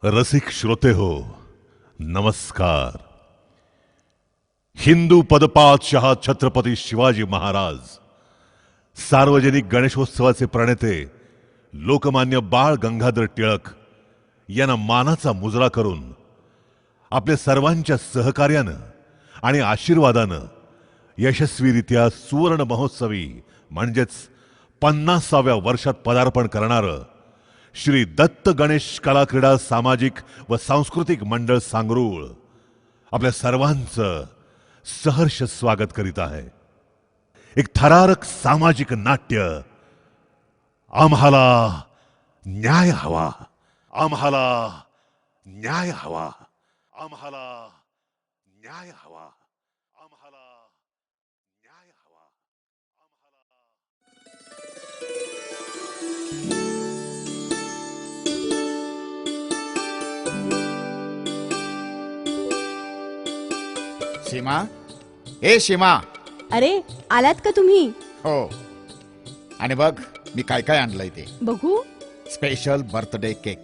रसिक श्रोते हो, नमस्कार. हिंदू पदपादशहा छत्रपती शिवाजी महाराज, सार्वजनिक गणेशोत्सवाचे प्रणेते लोकमान्य बाळ गंगाधर टिळक यांना मानाचा मुजरा करून आपल्या सर्वांच्या सहकार्यानं आणि आशीर्वादानं यशस्वीरित्या सुवर्ण महोत्सवी म्हणजेच 50व्या वर्षात पदार्पण करणारं श्री दत्त गणेश कला क्रीडा सामाजिक व सांस्कृतिक मंडळ सांगरूळ आपल्या सर्वांचं सहर्ष स्वागत करीत आहे. एक थरारक सामाजिक नाट्य, आम्हाला न्याय हवा, आम्हाला न्याय हवा, आम्हाला न्याय हवा, आम्हाला न्याय हवा, सीमा, ए सीमा. अरे आलात का तुम्ही? हो. आणि बघ मी काय काय आणलंय ते. बघू. Special birthday cake.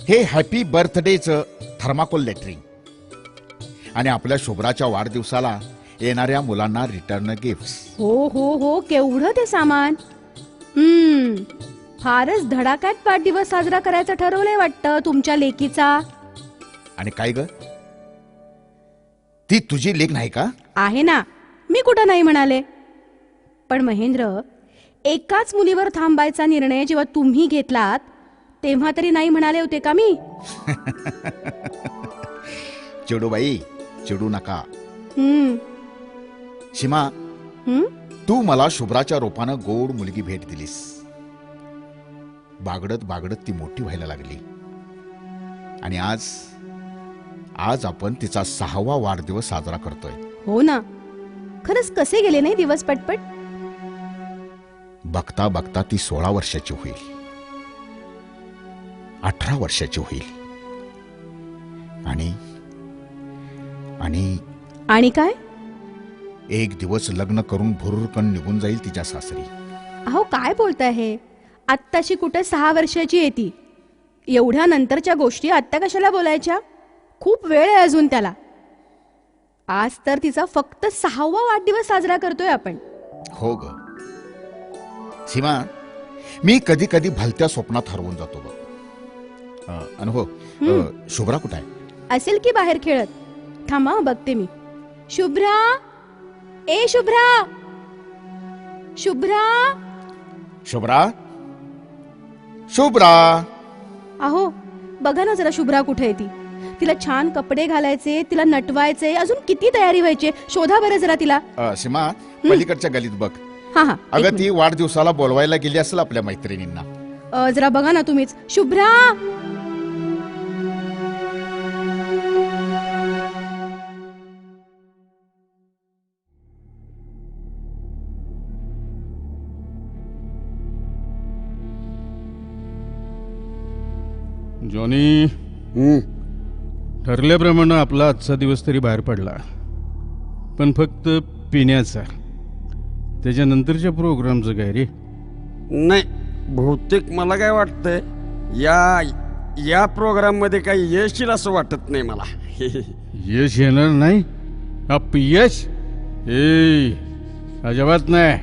हे हॅपी बर्थडेचं थर्माकोल लेटरिंग आणि आपल्या शुभ्राच्या वाढदिवसाला येणाऱ्या मुलांना रिटर्न गिफ्ट. हो हो हो, केवढं ते सामान. फारच धडाक्यात वाढदिवस साजरा करायचं ठरवलंय वाटतं तुमच्या लेकीचा. आणि काय ग, ती तुझी लेक नाही का? आहे ना, मी कुठं नाही म्हणाले. पण महेंद्र, एकाच मुलीवर थांबायचा निर्णय जेव्हा तुम्ही घेतलात तेव्हा तरी नाही म्हणाले होते का मी? चिडू बाई, चिडू नका. सीमा, तू मला शुभ्राच्या रूपानं गोड मुलगी भेट दिलीस. बागडत बागडत ती मोठी व्हायला लागली आणि आज आपण तिचा 6वा वाढदिवस साजरा करतोय. हो ना, खरंच कसे गेले नाही दिवस पटपट. बघता बघता ती 16 वर्षाची होईल, 18 वर्षाची होईल आणि आणि आणि काय? एक दिवस लग्न करून भुरकन निघून जाईल तिच्या सासरी. अहो काय बोलताय हे? आत्ताशी कुठे 6 वर्षाची आहे ती. एवढ्या नंतरच्या गोष्टी आत्ता कशाला बोलायच्या? खूप वेळ आहे अजून त्याला. आज तर तिचा फक्त 6वा वाढदिवस साजरा करतोय आपण. हो ग सीमा, मी कधी कधी भलत्या स्वप्नात हरवून जातो बघ. अनुभव, शुभ्रा कुठे आहे? असेल की बाहेर खेळत. थांबा बघते मी. शुभ्रा, ए शुभ्रा, शुभ्रा, शुभ्रा, शुभ्रा. अहो बघा ना जरा शुभ्रा कुठे आहे ती. तिला छान कपडे घालायचे, तिला नटवायचे, अजून किती तयारी व्हायची. शोधा बरं जरा तिला. सीमा, पलीकडच्या गलीत बघ. हा हा, अगं ती वाढदिवसाला बोलवायला गेली असेल आपल्या मैत्रिणींना. जरा बघा ना तुम्हीच. शुभ्रा, जॉनी, ठरल्याप्रमाणे आपला आजचा दिवस तरी बाहेर पडला, पण फक्त पिण्याचा. त्याच्यानंतरच्या प्रोग्रामचं काय रे? नाही, बहुतेक मला काय वाटतंय या प्रोग्राम मध्ये काही यश येईल असं वाटत नाही मला. यश येणार नाही? अपयश? अजिबात नाही.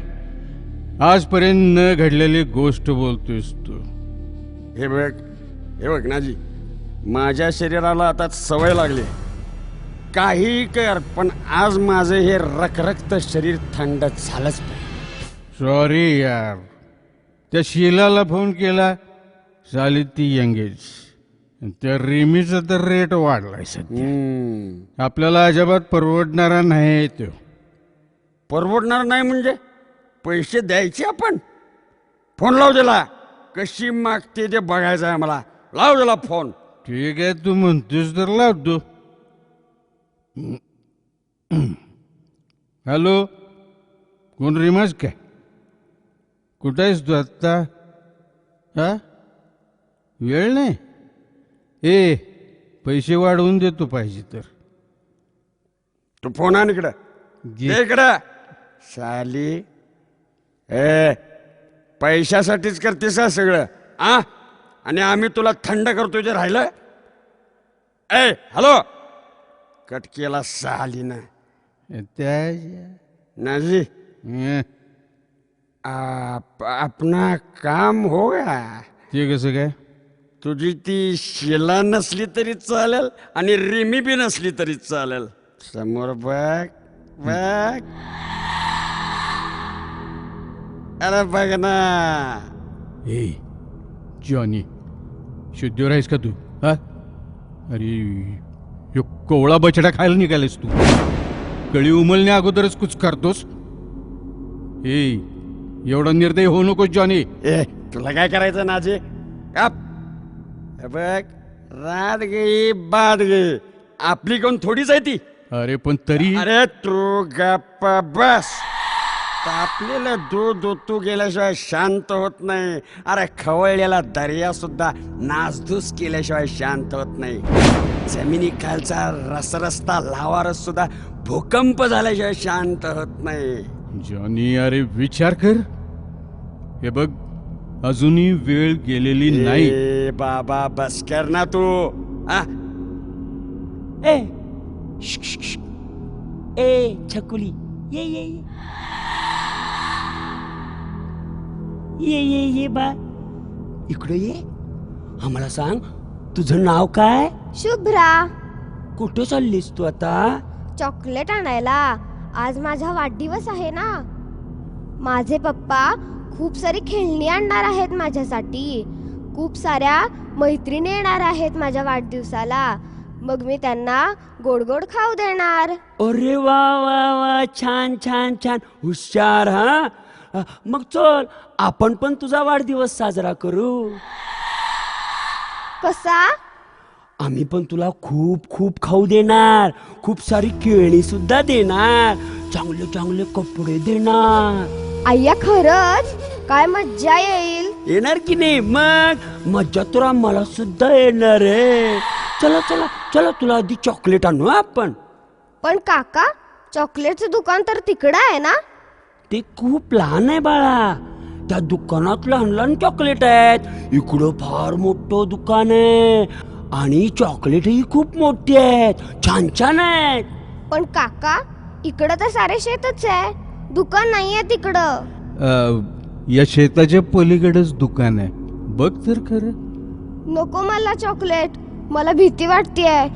आजपर्यंत न घडलेली गोष्ट बोलतोयस तू. हे बघ नाजी, माझ्या शरीराला आता सवय लागली. काही कर, पण आज माझं हे रखरखत शरीर थंड झालंच पाहिजे. सॉरी यार, त्या शीलाला फोन केला, झाली ती एंगेज. त्या रिमीचा तर रेट वाढलाय सध्या. आपल्याला अजिबात परवडणारा नाही तो. परवडणार नाही म्हणजे? पैसे द्यायचे आपण? फोन लाव त्याला, कशी मागते ते बघायचं आहे मला. लाव त्याला फोन. ठीक आहे, तू म्हणतोस तर लावतो. हॅलो, कोण? रिमाज काय? कुठं आहेस तू आत्ता? हा, वेळ नाही? पैसे वाढवून देतो पाहिजे तर. तू फोन आण इकडं. इकडं शाली. पैशासाठीच करतेस सगळं? आणि आम्ही तुला थंड करतोय जे राहिलं. ए हॅलो, कट केला सालीनं. त्या नाजी, अपना काम हो गया. ते कसं काय? तुझी ती शिला नसली तरी चालेल आणि रिमी बी नसली तरी चालेल. समोर बघ बघ, अरे बघ ना. ए जॉनी, शुद्धीवर आहेस का तू? हा, अरे ह्यो कोवळा बछडा खायला निघालेस तू. कळी उमलण्या अगोदरच कुछ करतोस. ए एवढा निर्दय होऊ नकोस जॉनी. ए तुला काय करायचं नाजी? काप. हे बघ, रात गई बात गई, आपली कोण थोडीच आहे ती. अरे पण तरी अरे तू गप्प बस. तापलेलं दूध ओतू गेल्याशिवाय शांत होत नाही. अरे खवळलेला दर्या सुद्धा नासधूस केल्याशिवाय शांत होत नाही. जमिनीखालचा रसरस्ता लावारस सुद्धा भूकंप झाल्याशिवाय शांत होत नाही. जॉनी अरे विचार कर. हे बघ, अजूनही वेळ गेलेली नाही. ए बाबा बस कर ना तू. आ? ए श्श, श्श, श्श. ए छकुली, ये ये ये ये ये ये बा इकडे ये. आम्हाला सांग, तुझं नाव काय? शुभ्रा. कुठे चाललीस तू आता? चॉकलेट आणायला. आज माझा वाढदिवस आहे ना. माझे पप्पा खूप सारी खेळणी आणणार आहेत माझ्यासाठी. खूप साऱ्या मैत्रिणी येणार आहेत माझ्या वाढदिवसाला. मग मी त्यांना गोड गोड खाऊ देणार. अरे वा वा वा, छान छान छान, हुशार. हा मग चल, आपण पण तुझा वाढदिवस साजरा करू. कसा? आम्ही पण तुला खूप खूप खाऊ देणार, खूप सारी खेळणी सुद्धा देणार, चांगले चांगले कपडे देणार. आय्या खरंच? काय मज्जा येईल. येणार की नाही? मग मज्जा तर आम्हाला सुद्धा येणार आहे. चला चला चला, तुला आधी चॉकलेट आणू आपण. पण काका, चॉकलेटचं दुकान तर तिकडं आहे ना. ते खूप लहान आहे बाळा. त्या दुकानात लहान लहान चॉकलेट आहेत. इकडं फार मोठं दुकान आहे आणि चॉकलेटही खूप मोठी आहेत, छान छान आहेत. पण काका, इकडं तर सारे शेतच आहे, दुकान नाहीये तिकडं. या शेताच्या पलीकडेच दुकान आहे, बघ तर खरं. नको मला चॉकलेट, मला भीती वाटतेय.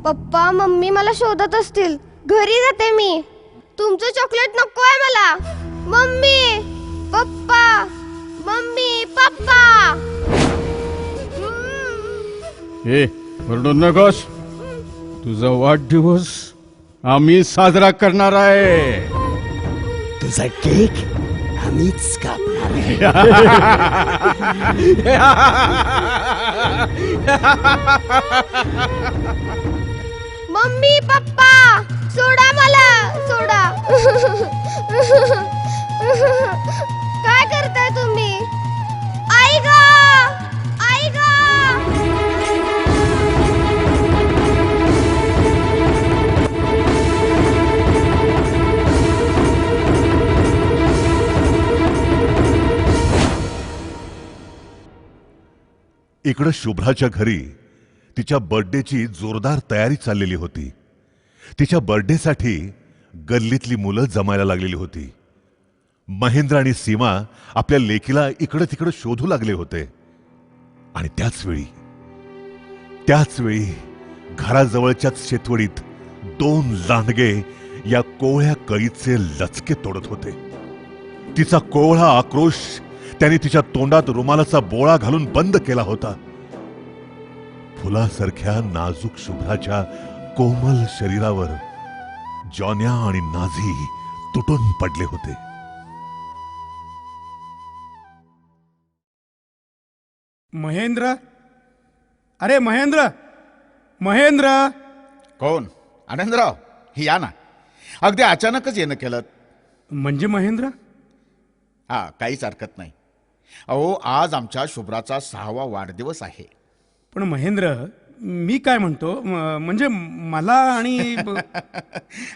पप्पा मम्मी मला शोधत असतील. घरी जाते मी. तुमचं चॉकलेट नको आहे मला. Mummy papa, mummy papa. ए ओरडू नकोस. तुझा वाढदिवस आम्ही साजरा करणार आहे. तुझा केक आम्हीच कापणार आहे. मम्मी पप्पा, सोडा मला, सोडा. काय करताय तुम्ही? आई गा, आई गा. इकडं शुभ्राच्या घरी तिच्या बर्थडेची जोरदार तयारी चाललेली होती. तिच्या बर्थडेसाठी गल्लीतली मुलं जमायला लागलेली होती. महेंद्र आणि सीमा आपल्या लेकीला इकडं तिकडं शोधू लागले होते. आणि त्याच वेळी घराजवळच्याच शेतवडीत 2 लांडगे या कोवळ्या कळीचे लचके तोडत होते. तिचा कोवळा आक्रोश त्याने तिच्या तोंडात रुमालाचा बोळा घालून बंद केला होता. फुलासारख्या नाजूक शुभ्राच्या कोमल शरीरावर जॉन्या आणि नाझी तुटून पडले होते. महेंद्र, अरे महेंद्र, महेंद्र. कोण? आनंदराव, ही या ना. अगदी अचानकच येणं केलं. म्हणजे महेंद्र? हा, काहीच हरकत नाही. अहो, आज आमच्या शुभ्राचा 6वा वाढदिवस आहे. पण महेंद्र, मी काय म्हणतो, म्हणजे मला आणि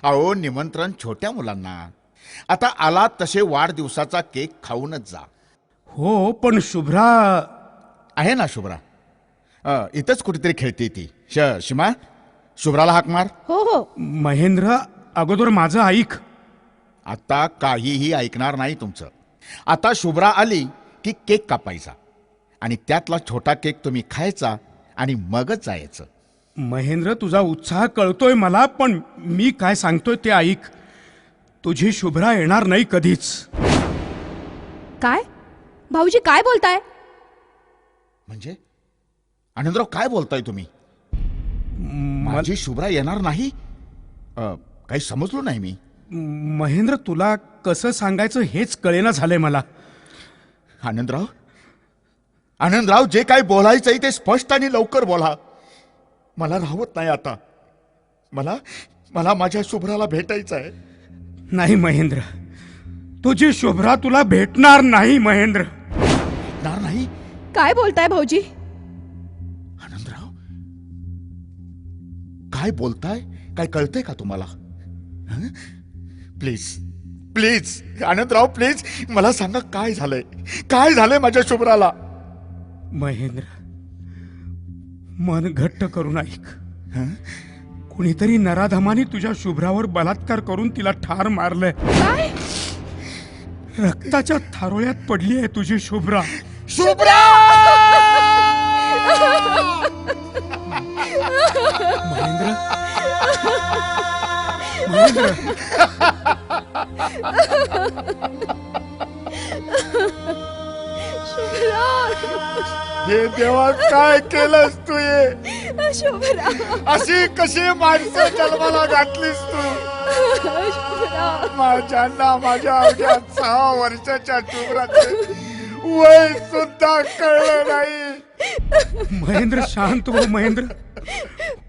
अहो, निमंत्रण छोट्या मुलांना. आता आला तसे वाढदिवसाचा केक खाऊनच जा. हो, पण शुभ्रा. आहे ना शुभ्रा. इथंच कुठेतरी खेळते ती. शिमा, शुभ्राला हाक मार. हो हो. महेंद्र, अगोदर माझं ऐक. आता काहीही ऐकणार नाही तुमचं. आता शुभ्रा आली की केक कापायचा आणि त्यातला छोटा केक तुम्ही खायचा आणि मगच जायचं. महेंद्र, तुझा उत्साह कळतोय मला, पण मी काय सांगतोय ते ऐक. तुझी शुभ्रा येणार नाही कधीच. काय भाऊजी काय बोलताय? म्हणजे आनंदराव काय बोलताय तुम्ही? माझी शुभ्रा येणार नाही? काही समजलो नाही मी. महेंद्र, तुला कसं सांगायचं हेच कळेना झालंय मला. आनंदराव, आनंदराव, जे काय बोलायचंय ते स्पष्ट आणि लवकर बोला. मला राहत नाही आता. मला माझ्या शुभ्राला भेटायचं आहे. नाही महेंद्र, तुझी शुभ्रा तुला भेटणार नाही महेंद्र. भेटणार नाही? काय बोलताय भाऊजी? आनंदराव, काय बोलताय? काय कळतंय का तुम्हाला? प्लीज प्लीज आनंदराव, प्लीज मला सांगा काय झालंय. काय झालंय माझ्या शुभ्राला? महेंद्र, मन घट्ट करून ऐक. कुणीतरी नराधमाने तुझ्या शुभ्रावर बलात्कार करून तिला ठार मारलंय. काय? रक्ताच्या थारोळ्यात पडली आहे तुझी शुभ्रा. शुभ्रा! महेंद्र, महेंद्र, हे देवा, काय केलंस तू? हे शुभ्रा, अशी कशी माणसं जन्माला घातलीस तू? माझ्या अवघ्या 6 वर्षाच्या शुभ्राचं वय सुद्धा कळलं नाही. महेंद्र शांत हो. महेंद्र,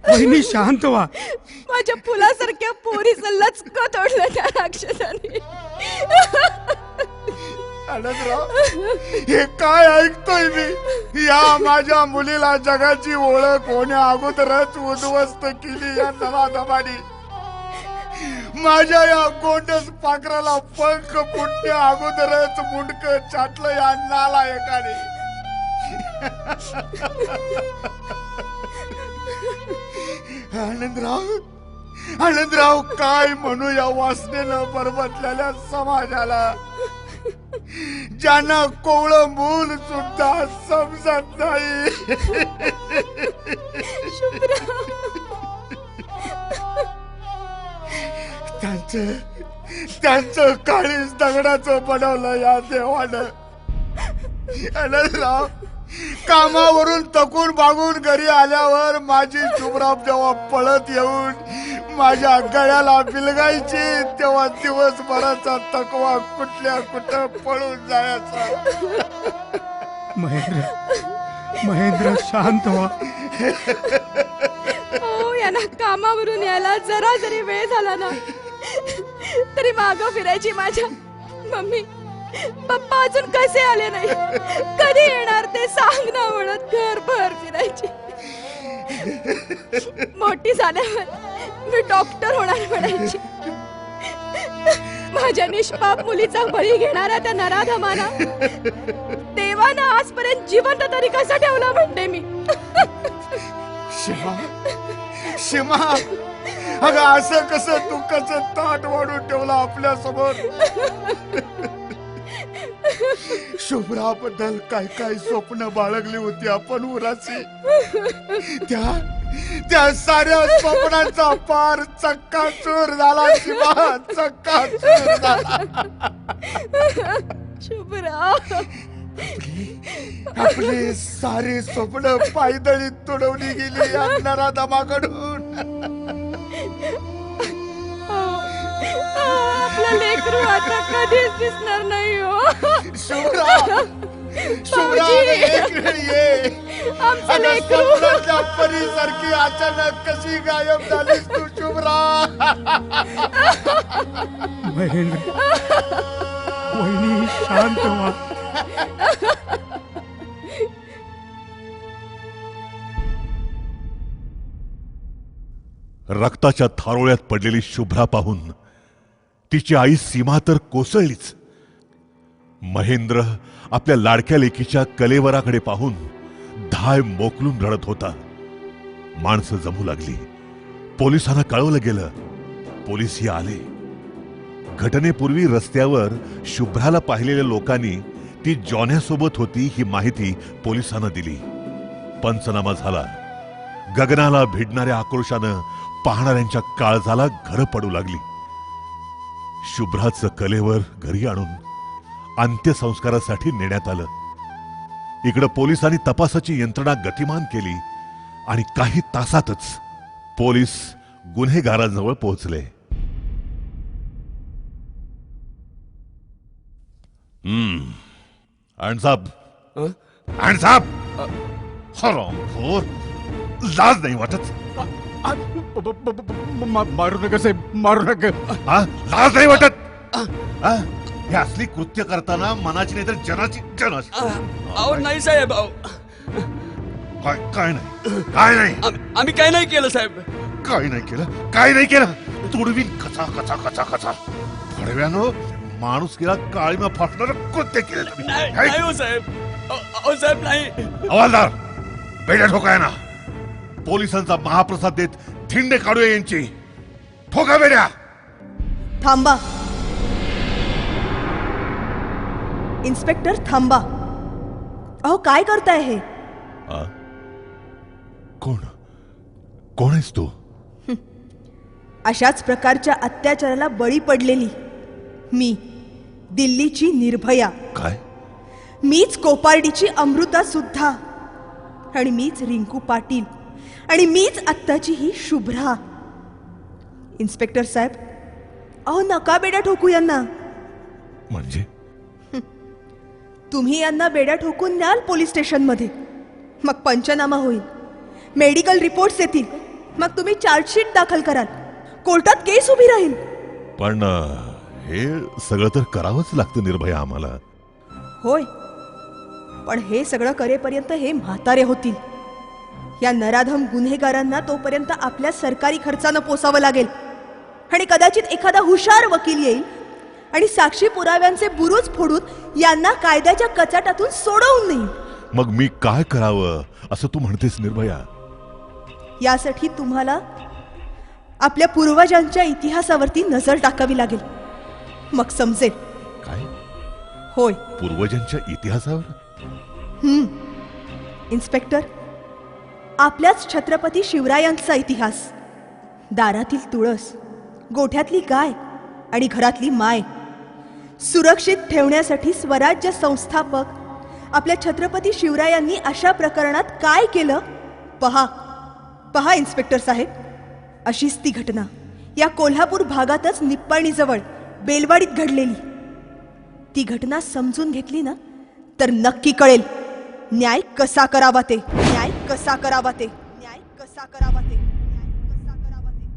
वहिनी शांत व्हा. माझ्या फुलासारख्या पोरीचं लचकं तोडलं त्या राक्षसाने. आनंदराव, हे काय ऐकतोय मी? या माझ्या मुलीला जगाची ओळख होण्या अगोदरच उद्ध्वस्त केली या नवाधमानी. माझ्या या गोंडस पाखराला पंख फुटण्या अगोदरच मुंडक चाटलं या नालायकाने. आनंदराव, काय म्हणू या वासनेनं बरबटलेल्या समाजाला, ज्यांना कोवळं मूल सुद्धा समजत नाही. त्यांचं काळीच दगडाचं बनवलं या देवानं. आनंदराव, कामावरून थकून भागून घरी आल्यावर माझी शुभ्रा जेव्हा पळत येऊन माझ्या गळ्याला बिलगायची, तेव्हा दिवसभराचा थकवा कुठल्या कुठं पळून जायचा. महेंद्र शांत व्हा. हो, यांना कामावरून यायला जरा जरी वेळ झाला ना तरी मागं फिरायची माझ्या मम्मी पप्पा अजून कसे आले नाही, कधी येणार ते सांग ना म्हणत घरभर फिरायची. मोठी झाल्यावर मी डॉक्टर होणार म्हणायची. माझ्या निष्पाप मुलीचा बळी घेणाऱ्या त्या नराधमाना देवानं आजपर्यंत जिवंत तरी कसा ठेवला म्हणते मी. शिमा, अगं असं कसं दुःखाचं ताट वाढून ठेवलं आपल्या समोर. शुभ्राबद्दल काय काय स्वप्न बाळगली होती आपण उराची. त्या साऱ्या स्वप्नांचा पार चक्काचूर झाला. शिवा, चक्काचूर झाला. शुभ्रा, आपले सारे स्वप्न पायदळीत तुडवली गेली या नराधमाकडून. आपला लेकरू आता कधीच दिसणार नाही हो. शुभ्रा, एक वेळ ये. आमचं लेकरू परीसारखी अचानक कशी गायब झालीस तू शुभ्रा? महेंद्र, वहिनी शांत व्हा. रक्ताच्या थारोळ्यात पडलेली शुभ्रा पाहून तिची आई सीमा तर कोसळलीच. महेंद्र आपल्या लाडक्या लेकीच्या कलेवराकडे पाहून धाय मोकलून रडत होता. माणसं जमू लागली. पोलिसांना कळवलं गेलं. पोलीसही आले. घटनेपूर्वी रस्त्यावर शुभ्राला पाहिलेल्या लोकांनी ती जॉन्यासोबत होती ही माहिती पोलिसांना दिली. पंचनामा झाला. गगनाला भिडणाऱ्या आक्रोशानं पाहणाऱ्यांच्या काळजाला घरं पडू लागली. शुभ्राचं कलेवर घरी आणून अंत्यसंस्कारासाठी नेण्यात आलं. इकडं पोलिसांनी तपासाची यंत्रणा गतिमान केली आणि काही तासातच पोलीस गुन्हेगारांजवळ पोहोचले. अण्साब, अण्साब, हरामखोर, लाज नाही वाटत? मारू नका साहेब, मारू नका. हा? लाज नाही वाटत? हा? हे असली कृत्य करताना मनाची नाही तर जनाची अहो नाही साहेब, अहो काय नाही, काय नाही, आम्ही काय नाही केलं साहेब. काय नाही केलं, काय नाही केलं. तुडवीन कचा कचा कचा कचा. फडव्यानो, माणूस केला काळीमा फाटणार कृत्य केलं तुम्ही. नाही हो साहेब, अहो साहेब नाही. हवालदार, बेड्या ठोकाय ना. पोलिसांचा महाप्रसाद देत थिंडे काढूया यांची. ठोका बेड्या. थांबा इन्स्पेक्टर, थांबा. अहो काय करताय हे? कोण कोण आहेस तू? अशाच प्रकारच्या अत्याचाराला बळी पडलेली मी, दिल्लीची निर्भया. काय? मीच कोपार्डीची अमृता सुद्धा, आणि मीच रिंकू पाटील, आणि मीच आत्ताची ही शुभ्रा. इन्स्पेक्टर साहेब, अहो नका बेड्या ठोकू यांना. म्हणजे तुम्ही यांना बेड्या ठोकून न्याल पोलीस स्टेशनमध्ये, मग पंचनामा होईल, मेडिकल रिपोर्ट्स येतील, मग तुम्ही चार्जशीट दाखल कराल, कोर्टात केस उभी राहील. पण हे सगळं तर करावंच लागतं निर्भया आम्हाला. होय, पण हे सगळं करेपर्यंत हे म्हातारे होतील. या नराधम गुन्हेगारांना तोपर्यंत आपल्या सरकारी खर्चानं पोसावं लागेल, आणि कदाचित एखादा हुशार वकील येईल आणि साक्षी पुराव्यांचे बुरुज फोडून यांना कायद्याच्या कचाट्यातून सोडवून नेईल. मग मी काय करावं असं तू म्हणतेस निर्भया? यासाठी तुम्हाला आपल्या पूर्वजांच्या इतिहासावरती नजर टाकावी लागेल, मग समजेल. काय? होय पूर्वजांच्या इतिहासावर? इन्स्पेक्टर, आपल्याच छत्रपती शिवरायांचा इतिहास. दारातील तुळस, गोठ्यातली गाय आणि घरातली माय सुरक्षित ठेवण्यासाठी स्वराज्य संस्थापक आपल्या छत्रपती शिवरायांनी अशा प्रकरणात काय केलं पहा. पहा इन्स्पेक्टर साहेब, अशीच ती घटना या कोल्हापूर भागातच निप्पाणीजवळ बेलवाडीत घडलेली. ती घटना समजून घेतली ना तर नक्की कळेल न्याय कसा करावा ते, न्याय कसा करावा ते, न्याय कसा करावा ते, न्याय कसा करावा ते.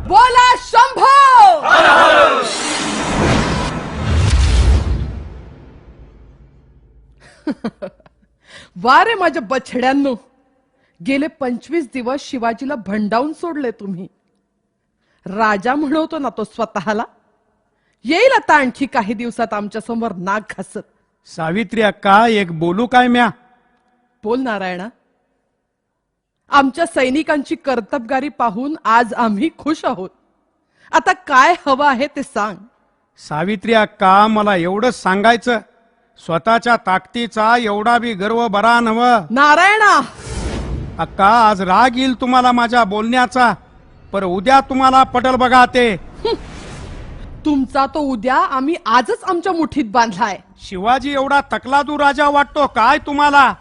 बोला शंभो. वारे माझ्या बछड्यांनो, गेले 25 दिवस शिवाजीला भंडावून सोडले तुम्ही. राजा म्हणवतो ना तो स्वतःला. येईल आता आणखी काही दिवसात आमच्या समोर नाक घासत. सावित्री अक्का, एक बोलू काय म्या? बोल नारायणा. आमच्या सैनिकांची कर्तबगारी पाहून आज आम्ही खुश आहोत. आता काय हवं आहे ते सांग. सावित्री अक्का, मला एवढंच सांगायचं, स्वतःच्या ताकदीचा एवढा बी गर्व बरा नव. नारायणा, अक्का, आज राग येईल तुम्हाला माझ्या बोलण्याचा, पर उद्या तुम्हाला पटल बघा ते. तुमचा तो उद्या आम्ही आजच आमच्या मुठीत बांधलाय. शिवाजी एवढा तकलादू राजा वाटतो काय तुम्हाला?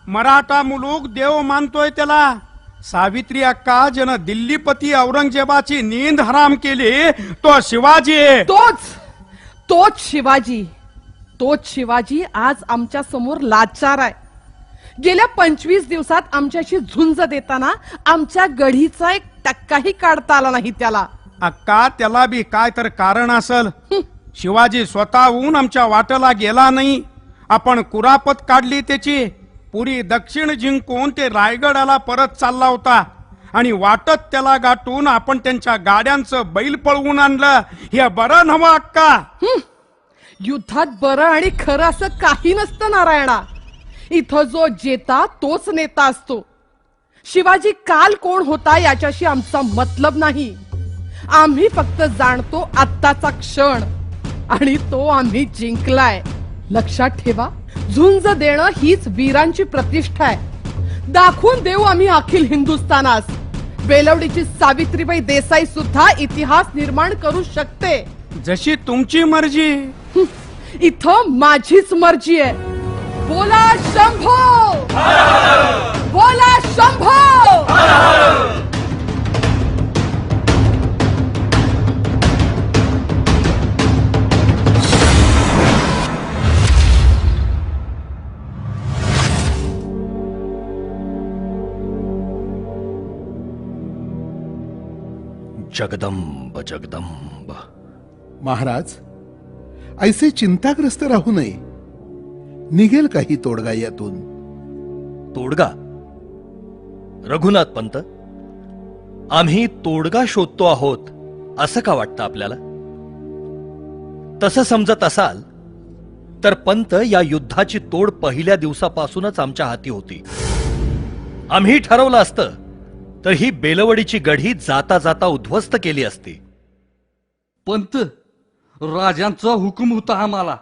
मराठा मुलूक देव मानतोय त्याला. सावित्री अक्का, ज्यानं दिल्लीपती औरंगजेबाची नींद हराम केली तो शिवाजी आहे. तोच शिवाजी आज आमच्या समोर लाचार आहे. गेल्या 25 दिवसात आमच्याशी झुंज देताना आमच्या गढीचा 1% काढता आला नाही त्याला. अक्का त्याला बी काय तर कारण असल. शिवाजी स्वतःहून आमच्या वाटेला गेला नाही. आपण कुरापत काढली त्याची. पुरी दक्षिण जिंकून ते रायगडाला परत चालला होता आणि वाटत त्याला गाठून आपण त्यांच्या गाड्यांचं बैल पळवून आणलं. हे बरं नव्हं अक्का. युद्धात बरं आणि खरं असं काही नसतं नारायणा. इथं जो जेता तोच नेता असतो. शिवाजी काल कोण होता याच्याशी आमचा मतलब नाही. आम्ही फक्त जाणतो आत्ताचा क्षण आणि तो आम्ही जिंकलाय. लक्षात ठेवा, झुंज देणं हीच वीरांची प्रतिष्ठा आहे. दाखवून देऊ आम्ही अखिल हिंदुस्थानास. बेलवडीची सावित्रीबाई देसाई सुद्धा इतिहास निर्माण करू शकते. जशी तुमची मर्जी. इथं माझीच मर्जी आहे. बोला शंभो, बोला शंभो. जगदंब जगदंब. महाराज, ऐसे चिंताग्रस्त राहू नये. निघेल काही तोडगा यातून. तोडगा? रघुनाथ पंत, आम्ही तोडगा शोधतो आहोत असं का वाटतं आपल्याला? तसं समजत असाल तर पंत, या युद्धाची तोड पहिल्या दिवसापासूनच आमच्या हाती होती. आम्ही ठरवलं असतं तर ही बेलवडीची गढी जाता जाता उद्ध्वस्त केली असती. पंत, राजांचा हुकूम होता आम्हाला.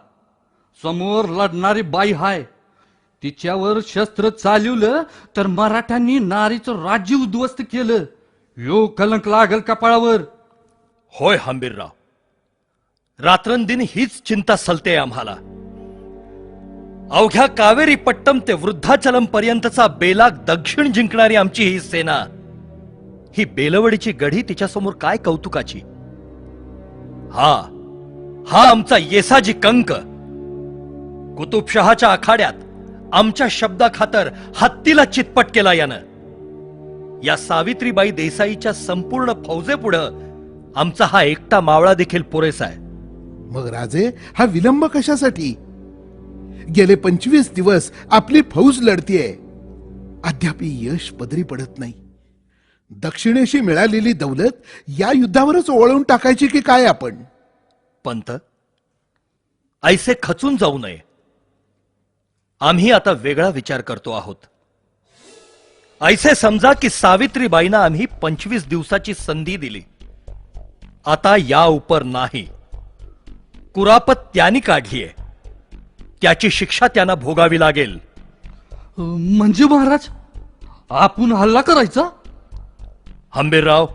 समोर लढणारी बाई हाय, तिच्यावर शस्त्र चालवलं तर मराठ्यांनी नारीचं राज्य उद्ध्वस्त केलं. यो कलंक लागल कपाळावर. होय हंबीरराव, रात्रंदिन हीच चिंता सलते आम्हाला. अवघ्या कावेरी पट्टम ते वृद्धाचलम पर्यंतचा बेलाग दक्षिण जिंकणारी आमची ही सेना, ही बेलवडीची गढी तिच्यासमोर काय कौतुकाची. हा आमचा येसाजी कंक. कुतुबशहाच्या आखाड्यात आमच्या शब्दाखातर हत्तीला चितपट केला यानं. या सावित्रीबाई देसाईच्या संपूर्ण फौजेपुढं आमचा हा एकटा मावळा देखील पुरेसा आहे. मग राजे, हा विलंब कशासाठी? गेले 25 दिवस आपली फौज लढतीये. अद्याप यश पदरी पडत नाही. दक्षिणेशी मिळालेली दौलत या युद्धावरच ओळवून टाकायची की काय आपण? पंत, ऐसे खचून जाऊ नये. आम्ही आता वेगळा विचार करतो आहोत. ऐसे समजा की सावित्रीबाईंना आम्ही 25 दिवसाची संधी दिली. आता या उपर नाही. कुरापत त्यांनी काढलीये, त्याची शिक्षा त्यांना भोगावी लागेल. म्हणजे महाराज, आपण हल्ला करायचा? हंबीरराव,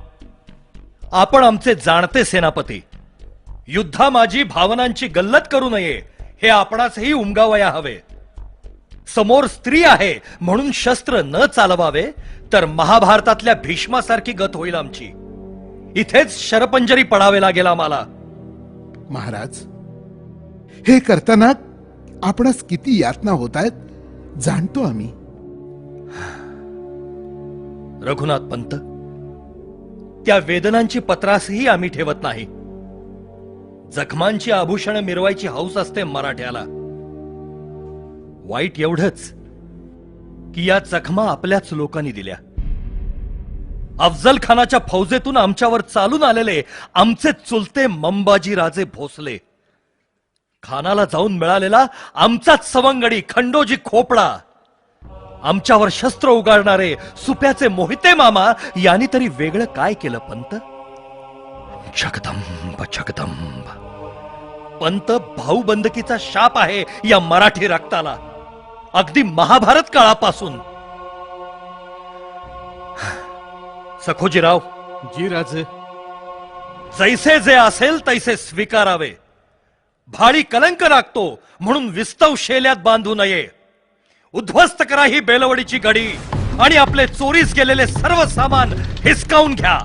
आपण आमचे जाणते सेनापती. युद्धामाजी भावनांची गल्लत करू नये हे आपणासही उमगावया हवे. समोर स्त्री आहे म्हणून शस्त्र न चालवावे तर महाभारतातल्या भीष्मासारखी गत होईल आमची. इथेच शरपंजरी पडावे लागेल आम्हाला. महाराज, हे करताना आपणास किती यातना होत आहेत जाणतो आम्ही. रघुनाथ पंत, त्या वेदनांची पत्रासही आम्ही ठेवत नाही. जखमांची आभूषणं मिरवायची हौस असते मराठ्याला. वाईट एवढंच की या जखमा आपल्याच लोकांनी दिल्या. अफजल खानाच्या फौजेतून आमच्यावर चालून आलेले आमचे चुलते मंबाजी राजे भोसले, खानाला जाऊन मिळालेला आमचाच सवंगडी खंडोजी खोपडा, आमच्यावर शस्त्र उगारणारे सुप्याचे मोहिते मामा यांनी तरी वेगळं काय केलं पंत? जगदंब जगदंब. पंत, भाऊबंदकीचा शाप आहे या मराठी रक्ताला, अगदी महाभारत काळापासून. सखोजीराव. जी राजे. जैसे जे असेल तैसे स्वीकारावे. भाडी कलंक लागतो म्हणून विस्तव शेल्यात बांधू नये. उद्ध्वस्त करा ही बेलवडीची गडी आणि आपले चोरीस गेलेले सर्व सामान हिसकावून घ्या.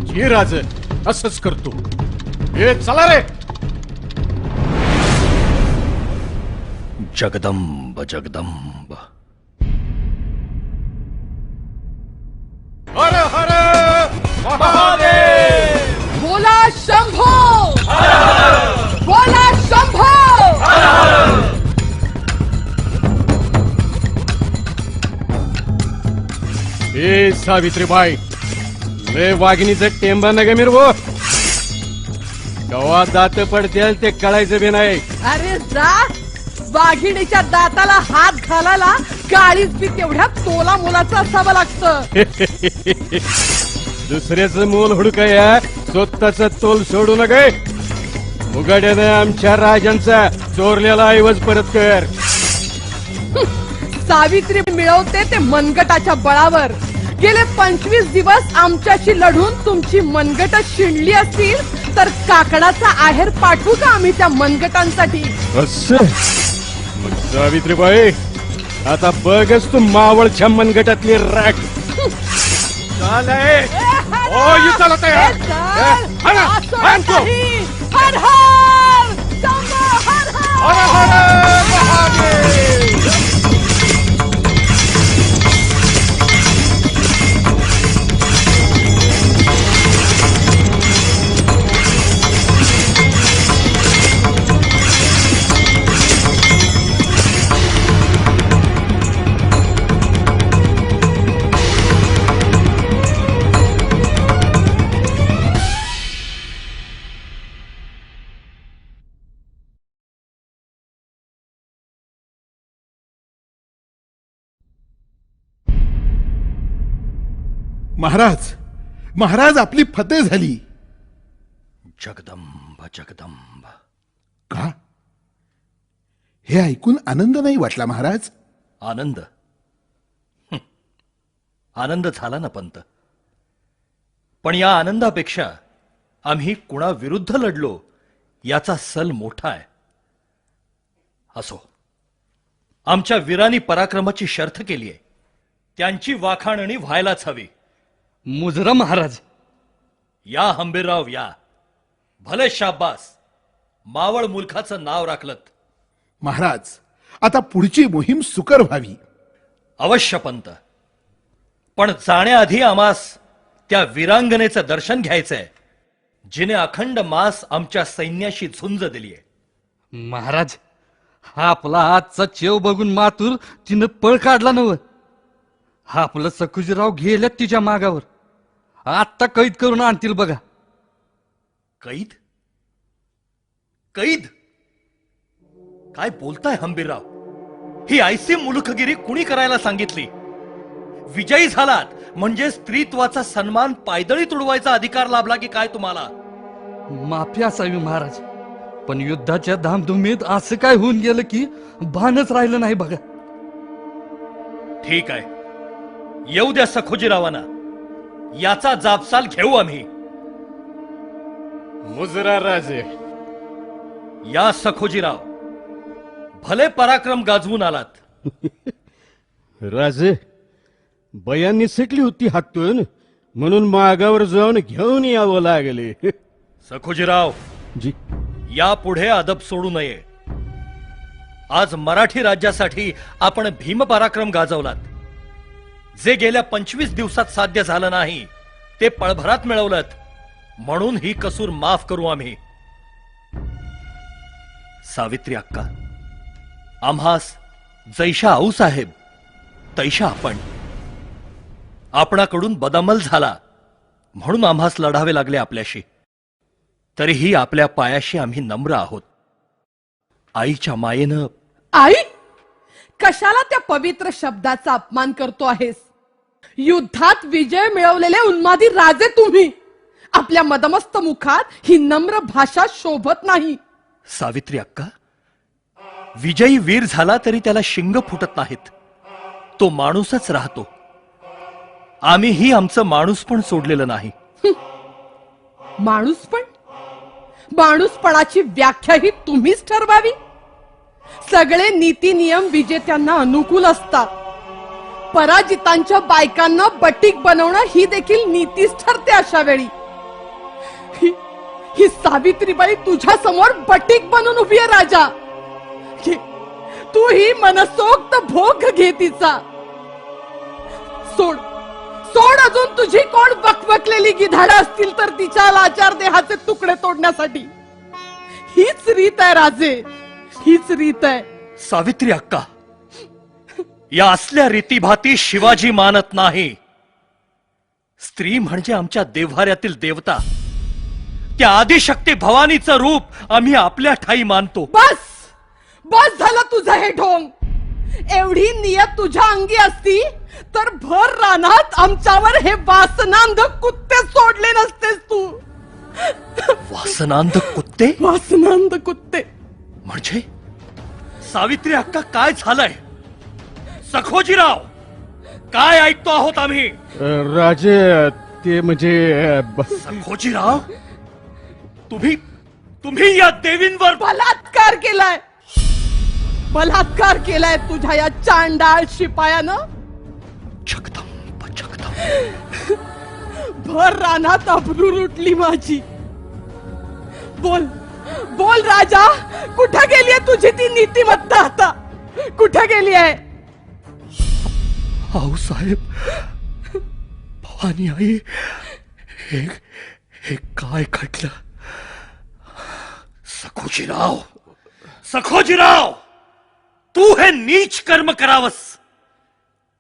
जी राजे, असंच करतो. ए चला रे. जगदंब जगदंब. बोला शंभो, बोला शंभो. ए सावित्रीबाई, लय वाघिणीचं टेंबा नका मिरवो. गवा दात पडतील ते कळायचं बी नाही. अरे जा, वाघिणीच्या दाताला हात घालायला काळीच बी तेवढ्या तोला मोलाचं असावं लागतं. दुसऱ्याचं मोल हुडकाया, स्वतःच तोल सोडू नका. उघड्याने आमच्या राजांचा चोरलेला ऐवज परत कर. सावित्री मिळवते ते मनगटाच्या बळावर. गेले 25 दिवस आमच्याशी लढून तुमची मनगट शिणली असतील तर काकडाचा आहेर पाठवू का आम्ही त्या मनगटांसाठी? असं मग सावित्रीबाई, आता बघच तू मावळच्या मनगटातली राख. हर हर शंभो, हर हर. महाराज, महाराज, आपली फते झाली. जगदंब जगदंब. का? हे ऐकून आनंद नाही वाटला महाराज? आनंद? आनंद झाला ना पंत, पण या आनंदापेक्षा आम्ही कुणाविरुद्ध लढलो याचा सल मोठा आहे. असो, आमच्या वीरांनी पराक्रमाची शर्थ केली आहे, त्यांची वाखाणणी व्हायलाच हवी. मुजरा महाराज. या हंबीरराव या. भले शाबास, मावळ मुलखाचं नाव राखलत. महाराज, आता पुढची मोहीम सुकर व्हावी. अवश्य पंत, पण जाण्याआधी आम्हास त्या वीरांगनेचं दर्शन घ्यायचंय जिने अखंड मास आमच्या सैन्याशी झुंज दिलीये. महाराज, हा आपला आजचा चेव बघून मातूर तिनं पळ काढला नव. हा आपलं सखुजीराव गेल्यात तिच्या मागावर. आत्ता कैद करून आणतील बघा. कैद? कैद? काय बोलताय हंबीरराव? ही ऐसी मुलुखगिरी कुणी करायला सांगितली? विजयी झालात म्हणजे स्त्रीत्वाचा सन्मान पायदळी तुडवायचा अधिकार लाभला की काय तुम्हाला? माफी असावी महाराज, पण युद्धाच्या धामधुमीत असं काय होऊन गेलं की भानच राहिलं नाही बघा. ठीक आहे, येऊ द्या सखोजीरावांना, याचा जाबसाल घेऊ आम्ही. मुजरा राजे. या सखोजीराव, भले पराक्रम गाजवून आलात. राजे, बयांनी सुटली होती हातून, म्हणून मागावर जाऊन घेऊन यावं लागले. सखोजीराव जी. यापुढे अदब सोडू नये. आज मराठी राज्यासाठी आपण भीम पराक्रम गाजवलात. जे गेल्या 25 दिवसात साध्य झालं नाही ते पळभरात मिळवलत, म्हणून ही कसूर माफ करू आम्ही. सावित्री अक्का, आम्हास जैशा आऊसाहेब तैशा आपण. आपणाकडून बदामल झाला म्हणून आम्हास लढावे लागले आपल्याशी. तरीही आपल्या पायाशी आम्ही नम्र आहोत. आईच्या मायेनं. आई, कशाला त्या पवित्र शब्दाचा अपमान करतो आहेस? युद्धात विजय मिळवलेले उन्मादी राजे तुम्ही. आपल्या मदमस्त मुखात ही नम्र भाषा शोभत नाही. सावित्री अक्का, विजयी वीर झाला तरी त्याला शिंग फुटत नाहीत. तो माणूसच राहतो. आम्हीही आमचं माणूसपण सोडलेलं नाही. माणूसपण? माणूसपणाची व्याख्या ही तुम्हीच ठरवावी. सगळे नीती नियम विजेत्यांना अनुकूल असतात. पराजितांच्या बायकांना बटीक बनवणं ही देखील नीतीच ठरते. अशा वेळी ही सावित्रीबाई तुझ्या समोर बटीक बनून उभी आहे राजा. तू ही मनसोक्त भोग घे तिचा. सोड सोड अजून तुझी कोण बकबकलेली गिधाडं असतील तर तिच्या लाचार देहाचे तुकडे तोडण्यासाठी. हीच रीत आहे राजे, हीच रीत आहे. सावित्री अक्का, या असल्या रीतीभाती शिवाजी मानत नाही. स्त्री म्हणजे आमच्या देव्हाऱ्यातील देवता. त्या आदिशक्ती भवानीचं रूप आम्ही आपल्या ठाई मानतो. बस बस झालं तुझं हे ढोंग. एवढी नियत तुझ्या अंगी असती तर भर रानात आमच्यावर हे वासनांध कुत्ते सोडले नसतेस तू. वासनांध कुत्ते? वासनांध कुत्ते म्हणजे सावित्री अक्का, काय झालंय? सखोजीराव, काय ऐकतो आहोत आम्ही? राजे ते म्हणजे सखोजीराव, तुम्ही या देवींवर बलात्कार केलाय. बलात्कार केलाय तुझ्या या चांडाळ शिपायानं. जगदंब जगदंब, भर रानात अब्रू लुटली माझी. बोल बोल राजा, कुठे गेलीये तुझी ती नीतिमत्ता? आता कुठे गेली आहे? आऊ साहेब, भवानी आई, हे काय घडलं? सखोजीराव, सखोजीराव, तू हे नीच कर्म करावस.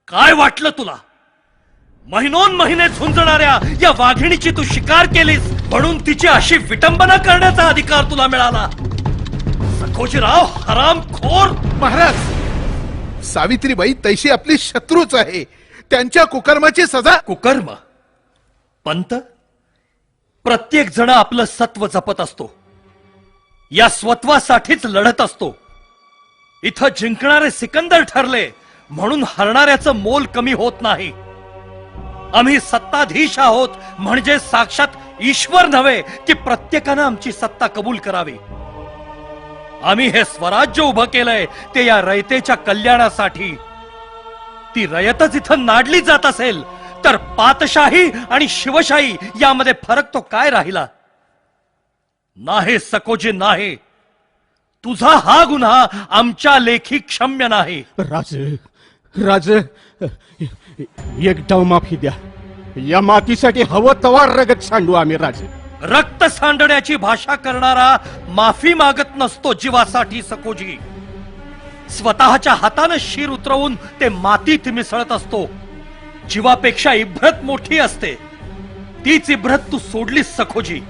काय वाटलं तुला? महिनोन महिने झुंजणाऱ्या या वाघिणीची तू शिकार केलीस म्हणून तिची अशी विटंबना करण्याचा अधिकार तुला मिळाला. सखोजीराव, हरामखोर. महाराज, सावित्रीबाई तैशी आपली शत्रूच आहे. त्यांच्या कुकर्माची सजा. कुकर्म? पंत, प्रत्येक जण आपलं सत्व जपत असतो. या स्वत्वासाठीच लढत असतो. इथं जिंकणारे सिकंदर ठरले म्हणून हरणाऱ्याचं मोल कमी होत नाही. आम्ही सत्ताधीश आहोत म्हणजे साक्षात ईश्वर नव्हे की प्रत्येकानं आमची सत्ता कबूल करावी. आम्ही हे स्वराज्य उभं केलंय ते या रयतेच्या कल्याणासाठी. ती रयतच इथं नाडली जात असेल तर पातशाही आणि शिवशाही यामध्ये फरक तो काय राहिला? नाही सकोजी, नाही. तुझा हा गुन्हा आमच्या लेखी क्षम्य नाही. राजे राजे, एक डाव माफी द्या. या मातीसाठी हवं तवा रगत सांडू आम्ही. राजे, रक्त सांडण्याची भाषा करणारा माफी मागत नसतो जीवासाठी सकोजी. स्वतःच्या हातानं शिर उतरवून ते मातीत मिसळत असतो. जीवापेक्षा इब्रत मोठी असते. तीच इब्रत तू सोडलीस सखोजी.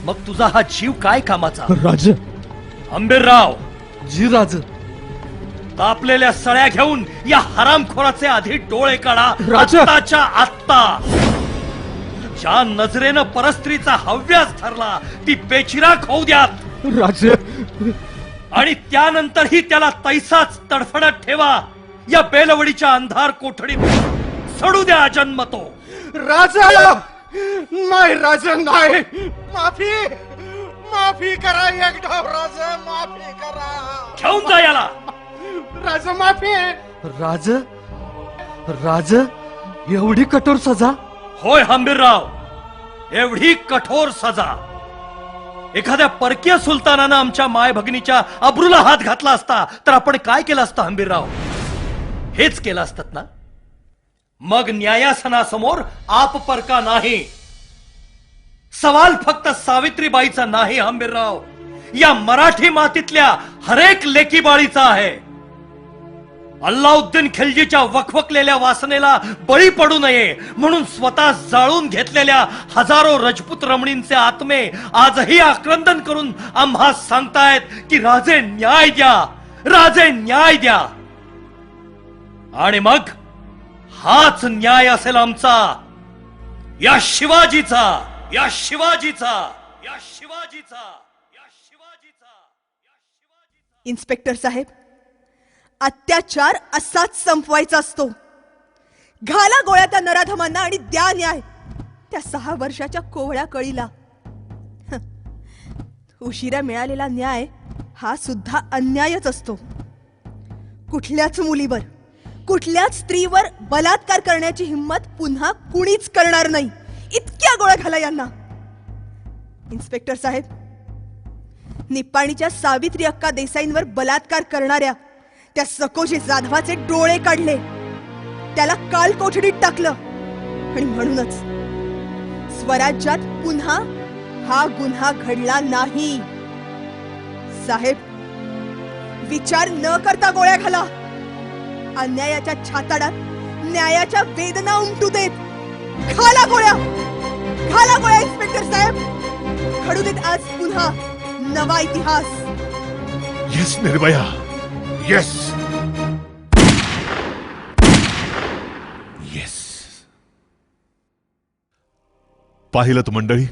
मग तुझा हा जीव काय कामाचा? राजे. अंबीरराव. जी राज. तापलेल्या सळ्या घेऊन या हरामखोराचे आधी डोळे काढा. राजा. आत्ताच्या आत्ता. ज्या नजरेनं परस्त्रीचा हव्यास ठरला ती बेचिराख होऊ द्यात. राजे. आणि त्यानंतरही त्याला तैसाच तडफडत ठेवा. या बेलवडीच्या अंधार कोठडीत सडू द्या जन्म तो. राजा, नाही राजा, नाही. माफी माफी करा. एक डाव राजा, माफी करा. घेऊन जा याला. राजा, माफी. राज राज, एवढी कठोर सजा? होय हंबीरराव, एवढी कठोर सजा. एखाद्या परकीय सुलतानानं आमच्या माय भगिनीच्या अब्रूला हात घातला असता तर आपण काय केलं असतं हंबीरराव? हेच केलं असतात ना? मग न्यायासनासमोर आप परका नाही. सवाल फक्त सावित्रीबाईचा नाही हंबीरराव, या मराठी मातीतल्या हरेक लेकीबाळीचा आहे. अल्लाउद्दीन खिल्जीच्या वखवकलेल्या वासनेला बळी पडू नये म्हणून स्वतः जाळून घेतलेल्या हजारो रजपूत रमणींचे आत्मे आजही आक्रंदन करून आम्हा सांगतायत की राजे न्याय द्या, राजे न्याय द्या. आणि मग हाच न्याय असेल आमचा, या शिवाजीचा, या शिवाजीचा, या शिवाजीचा, या शिवाजीचा. इन्स्पेक्टर साहेब, अत्याचार असाच संपवायचा असतो. घाला गोळ्या त्या नराधमांना आणि द्या न्याय त्या 6 वर्षाच्या कोवळ्या कळीला. उशिरा मिळालेला न्याय हा सुद्धा अन्यायच असतो. कुठल्याच मुलीवर, कुठल्याच स्त्रीवर बलात्कार करण्याची हिंमत पुन्हा कुणीच करणार नाही. इतक्या गोळ्या घाला यांना. इन्स्पेक्टर साहेब, निप्पाणीच्या सावित्री अक्का देसाईंवर बलात्कार करणाऱ्या त्या सकोजी जाधवाचे डोळे काढले, त्याला काल कोठडीत टाकलं. आणि म्हणूनच स्वराज्यात पुन्हा हा गुन्हा घडला नाही. साहेब, विचार न करता गोळ्या घाला. अन्यायाच्या छाताडात न्यायाच्या वेदना उमटू देत. घाला गोळ्या, घाला गोळ्या इन्स्पेक्टर साहेब. घडू देत आज पुन्हा नवा इतिहास. Yes Nirbhaya, yes yes. पाहिलं मंडळी,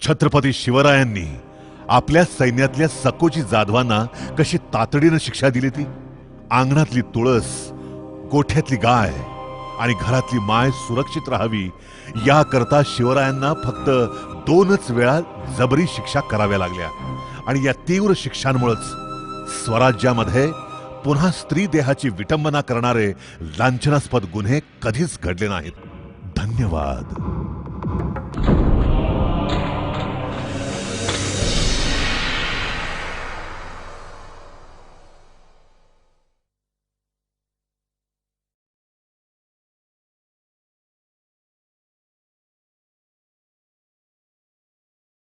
छत्रपती शिवरायांनी आपल्या सैन्यातल्या सकोची जाधवांना कशी तातडीनं शिक्षा दिली. ती अंगणातली तुळस, गोठ्यातली गाय आणि घरातली माय सुरक्षित राहावी याकरता शिवरायांना फक्त 2च वेळा जबरी शिक्षा कराव्या लागल्या. आणि या तीव्र शिक्षांमुळेच स्वराज्यामध्ये पुन्हा स्त्री देहाची विटंबना करणारे लांछनास्पद गुन्हे कधीच घडले नाहीत. धन्यवाद.